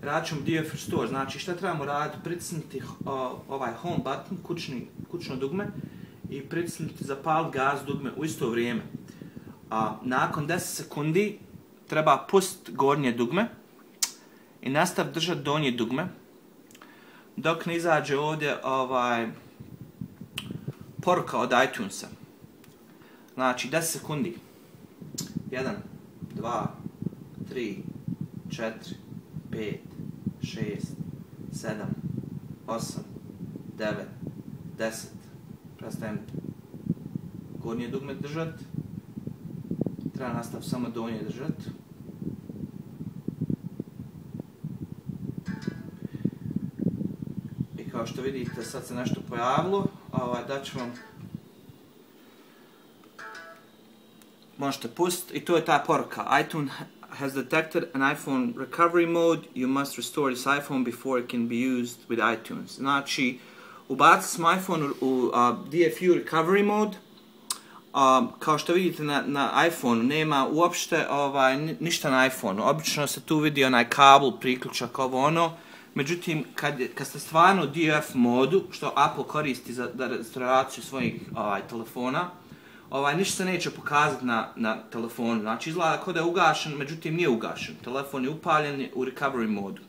radit ćemo DF Restore. Znači šta trebamo raditi? Pritisnuti ovaj home button, kućno dugme i pritisnuti zapaliti gas dugme u isto vrijeme. Nakon 10 sekundi treba pustiti gornje dugme i nastaviti držati donje dugme dok ne izađe ovdje poruka od iTunesa. Znači 10 sekundi. 1, 2, 3, 4, 5, 6, 7, 8, 9, 10. Prestajem gornje dugme držati. Treba nastaviti samo donje držati. I kao što vidite sad se nešto pojavilo. Daću vam, možete pustiti i to je ta poruka. iTunes has detected an iPhone recovery mode. You must restore this iPhone before it can be used with iTunes. Znači, ubacili smo iPhone u DFU recovery mode. Kao što vidite na iPhone nema uopšte ništa na iPhone. Obično se tu vidi onaj kabel, priključak, ovo ono. Međutim, kad ste stvarno u DF modu, što Apple koristi za restoraciju svojih telefona, ništa se neće pokazati na telefonu. Znači izgleda kao da je ugašen, međutim nije ugašen. Telefon je upaljen u recovery modu.